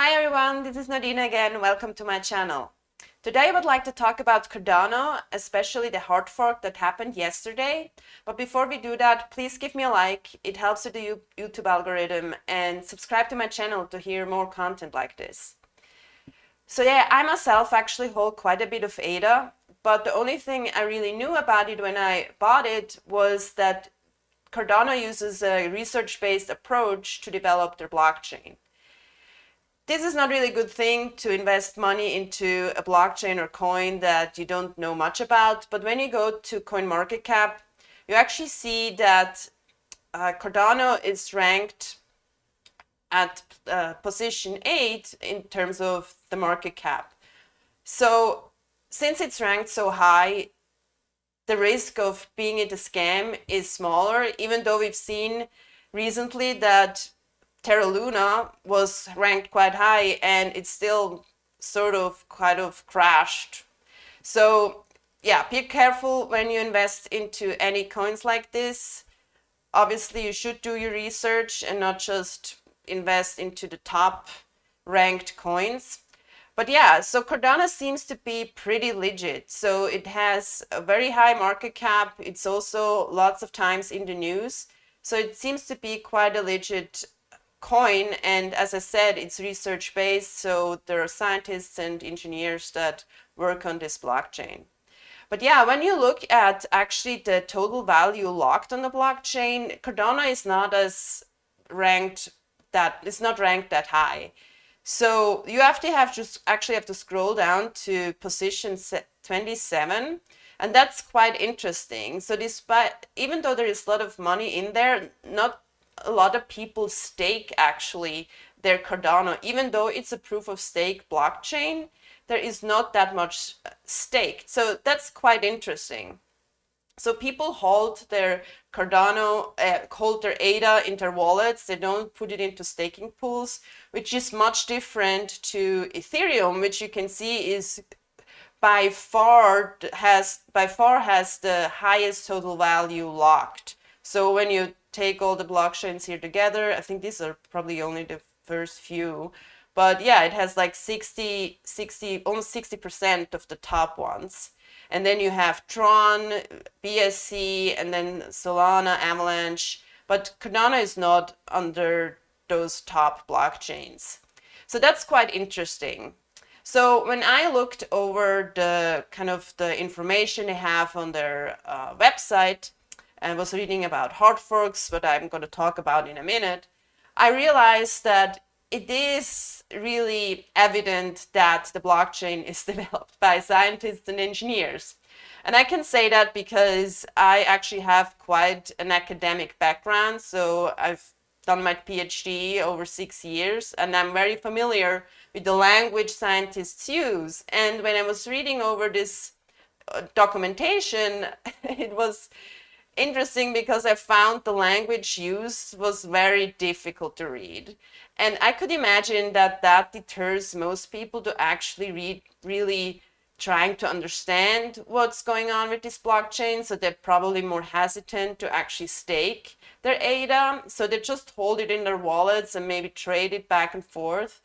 Hi everyone, this is Nadine again. Welcome to my channel. Today I would like to talk about Cardano, especially the hard fork that happened yesterday. But before we do that, please give me a like. It helps with the YouTube algorithm, and subscribe to my channel to hear more content like this. So yeah, I myself actually hold quite a bit of ADA, but the only thing I really knew about it when I bought it was that Cardano uses a research-based approach to develop their blockchain. This is not really a good thing to invest money into a blockchain or coin that you don't know much about. But when you go to Coinmarketcap, you actually see that Cardano is ranked at position 8 in terms of the market cap. So since it's ranked so high, the risk of being in a scam is smaller, even though we've seen recently that Terra Luna was ranked quite high and it still kind of crashed. So yeah, be careful when you invest into any coins like this. Obviously, you should do your research and not just invest into the top ranked coins. But yeah, so Cardano seems to be pretty legit. So it has a very high market cap. It's also lots of times in the news. So it seems to be quite a legit coin, and as I said, it's research based, so there are scientists and engineers that work on this blockchain. But yeah, when you look at actually the total value locked on the blockchain, Cardano is not as ranked that it's not ranked that high. So you have to scroll down to position 27, and that's quite interesting. So even though there is a lot of money in there, not a lot of people stake actually their Cardano. Even though it's a proof of stake blockchain, there is not that much staked. So that's quite interesting. So people hold their Cardano, hold their ADA in their wallets. They don't put it into staking pools, which is much different to Ethereum, which you can see is by far has the highest total value locked. So when you take all the blockchains here together, I think these are probably only the first few, but yeah, it has like 60, almost 60% of the top ones. And then you have Tron, BSC, and then Solana, Avalanche, but Cardano is not under those top blockchains. So that's quite interesting. So when I looked over the kind of the information they have on their website and was reading about hard forks, what I'm going to talk about in a minute, I realized that it is really evident that the blockchain is developed by scientists and engineers. And I can say that because I actually have quite an academic background. So I've done my PhD over 6 years, and I'm very familiar with the language scientists use. And when I was reading over this documentation, it was interesting because I found the language used was very difficult to read. And I could imagine that that deters most people to actually read, really trying to understand what's going on with this blockchain. So they're probably more hesitant to actually stake their ADA. So they just hold it in their wallets and maybe trade it back and forth.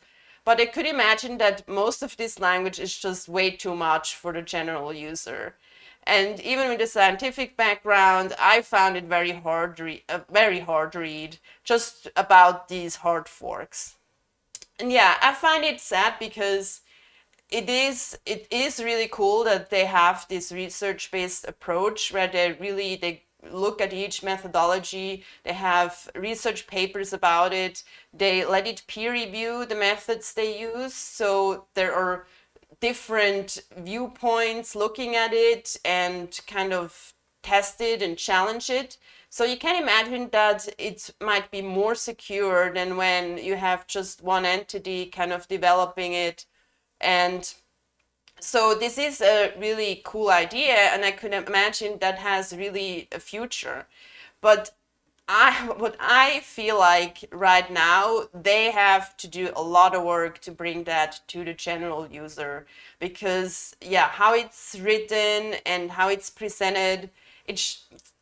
But I could imagine that most of this language is just way too much for the general user. And even with a scientific background, I found it very hard to read just about these hard forks. And yeah, I find it sad because it is really cool that they have this research-based approach where they look at each methodology. They have research papers about it. They let it peer review the methods they use. So there are different viewpoints looking at it and kind of test it and challenge it. So you can imagine that it might be more secure than when you have just one entity kind of developing it. And so this is a really cool idea, and I could imagine that has really a future. But what I feel like right now, they have to do a lot of work to bring that to the general user, because yeah, how it's written and how it's presented,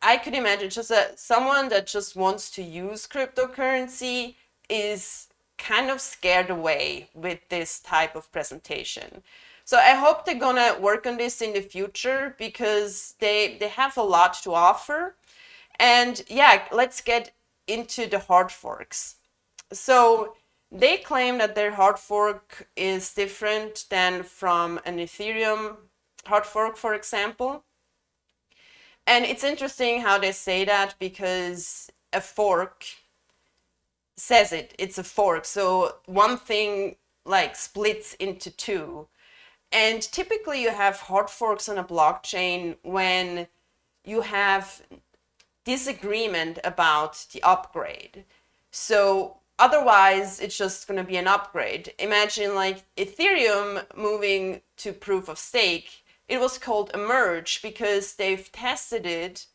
I could imagine just someone that just wants to use cryptocurrency is kind of scared away with this type of presentation. So I hope they're gonna work on this in the future because they have a lot to offer. And yeah, let's get into the hard forks. So they claim that their hard fork is different than from an Ethereum hard fork, for example. And it's interesting how they say that because a fork says it's a fork. So one thing like splits into two. And typically you have hard forks on a blockchain when you have disagreement about the upgrade. So otherwise it's just going to be an upgrade. Imagine like Ethereum moving to proof of stake. It was called a merge because they've tested it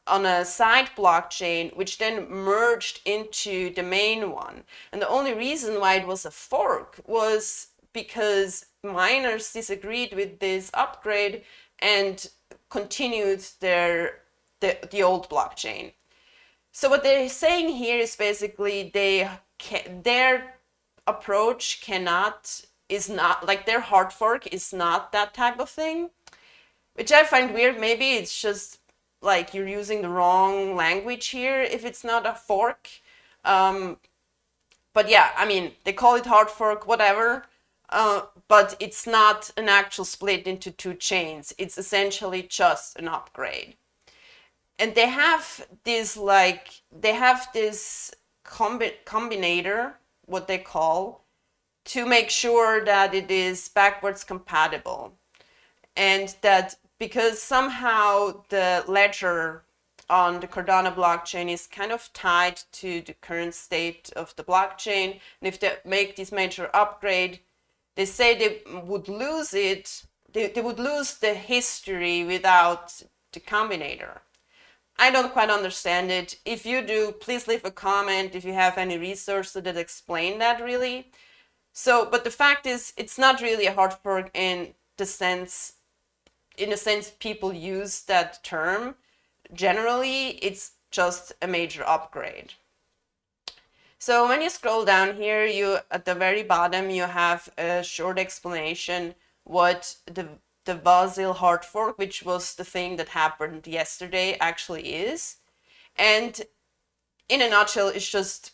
on a side blockchain, which then merged into the main one. And the only reason why it was a fork was because miners disagreed with this upgrade and continued the old blockchain. So what they're saying here is basically their approach is not like their hard fork is not that type of thing, which I find weird. Maybe it's just like you're using the wrong language here if it's not a fork. But yeah, I mean, they call it hard fork, whatever. But it's not an actual split into two chains. It's essentially just an upgrade. And they have this combinator, what they call, to make sure that it is backwards compatible. And that because somehow the ledger on the Cardano blockchain is kind of tied to the current state of the blockchain, and if they make this major upgrade, they say they would lose it, they would lose the history without the combinator. I don't quite understand it. If you do, please leave a comment if you have any resources that explain that really. So, but the fact is, it's not really a hard fork in the sense people use that term. Generally, it's just a major upgrade. So when you scroll down here, you at the very bottom, you have a short explanation what the Vasil hard fork, which was the thing that happened yesterday, actually is. And in a nutshell, it's just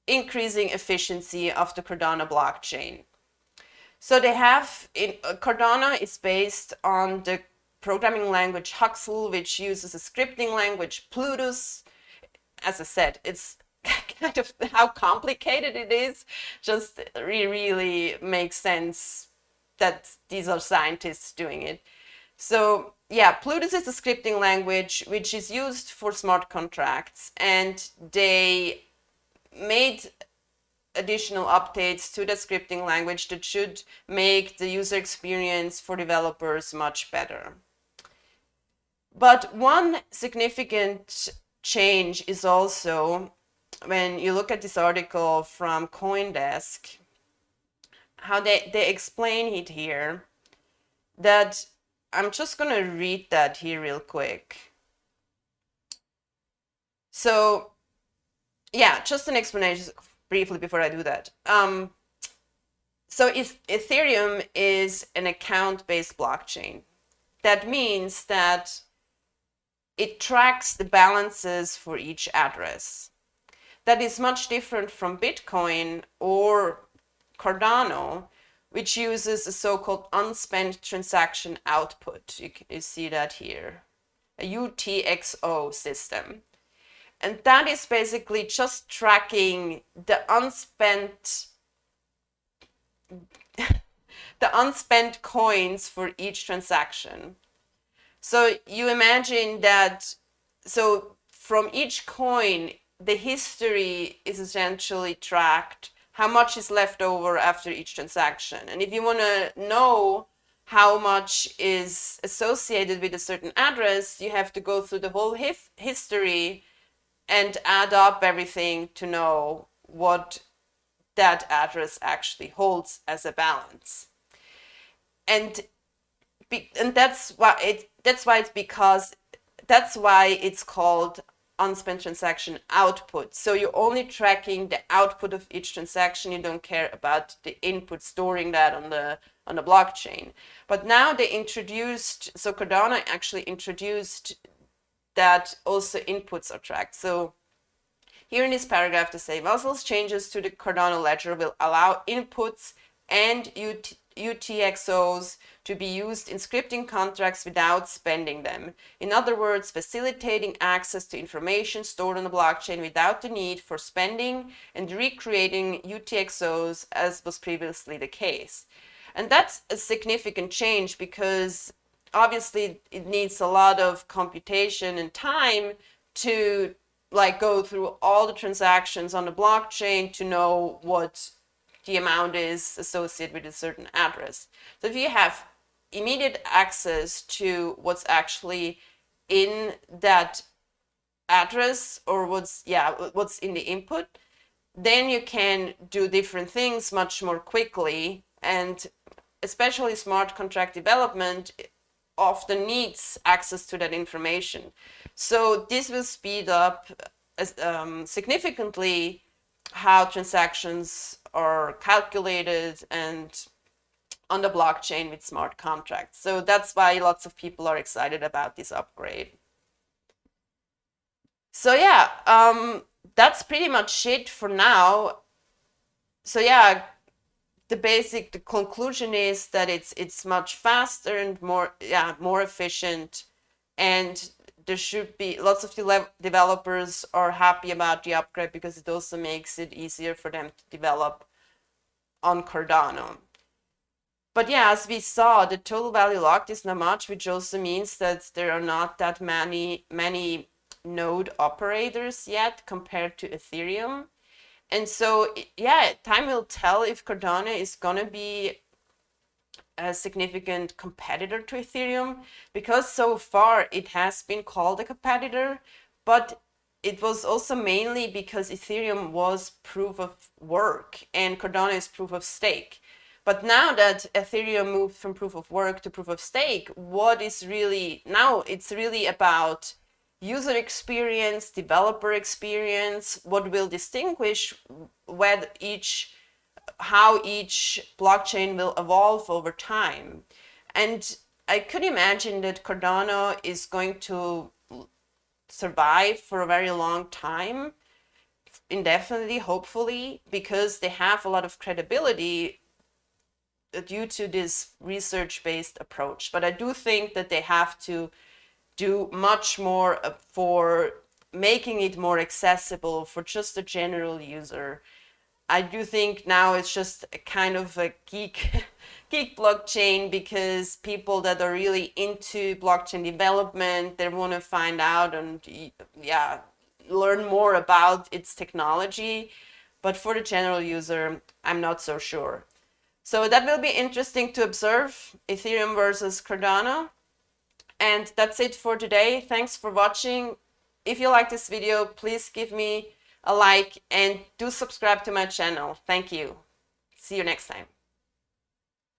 increasing efficiency of the Cardano blockchain. So they have, Cardano is based on the programming language Vasil, which uses a scripting language Plutus. As I said, it's kind of how complicated it is, just really makes sense that these are scientists doing it. So yeah, Plutus is a scripting language which is used for smart contracts, and they made additional updates to the scripting language that should make the user experience for developers much better. But one significant change is also when you look at this article from CoinDesk, how they explain it here, that I'm just going to read that here real quick. So yeah, just an explanation briefly before I do that. So Ethereum is an account-based blockchain. That means that it tracks the balances for each address. That is much different from Bitcoin or Cardano, which uses a so-called unspent transaction output. You see that here, a UTXO system. And that is basically just tracking the unspent coins for each transaction. So you imagine that, so from each coin, the history is essentially tracked, how much is left over after each transaction. And if you want to know how much is associated with a certain address, you have to go through the whole history and add up everything to know what that address actually holds as a balance. And that's why it's called unspent transaction output. So you're only tracking the output of each transaction. You don't care about the input, storing that on the blockchain. But now they introduced, so Cardano actually introduced that also inputs are tracked. So here in this paragraph, they say Vasil's changes to the Cardano ledger will allow inputs and UTXOs to be used in scripting contracts without spending them. In other words, facilitating access to information stored on the blockchain without the need for spending and recreating UTXOs as was previously the case. And that's a significant change because obviously it needs a lot of computation and time to like go through all the transactions on the blockchain to know what the amount is associated with a certain address. So if you have immediate access to what's actually in that address or what's in the input, then you can do different things much more quickly. And especially smart contract development often needs access to that information. So this will speed up significantly how transactions are calculated and on the blockchain with smart contracts. So that's why lots of people are excited about this upgrade. So yeah, that's pretty much it for now. So yeah, the conclusion is that it's much faster and more efficient, and there should be lots of developers are happy about the upgrade because it also makes it easier for them to develop on Cardano. But yeah, as we saw, the total value locked is not much, which also means that there are not that many node operators yet compared to Ethereum. And so, yeah, time will tell if Cardano is going to be a significant competitor to Ethereum, because so far it has been called a competitor, but it was also mainly because Ethereum was proof of work and Cardano is proof of stake. But now that Ethereum moved from proof of work to proof of stake, what is really now, it's really about user experience, developer experience, what will distinguish how each blockchain will evolve over time. And I could imagine that Cardano is going to survive for a very long time, indefinitely, hopefully, because they have a lot of credibility due to this research-based approach. But I do think that they have to do much more for making it more accessible for just a general user. I do think now it's just a kind of a geek blockchain, because people that are really into blockchain development, they want to find out and learn more about its technology. But for the general user, I'm not so sure. So that will be interesting to observe, Ethereum versus Cardano. And that's it for today. Thanks for watching. If you like this video, please give me a like and do subscribe to my channel. Thank you. See you next time.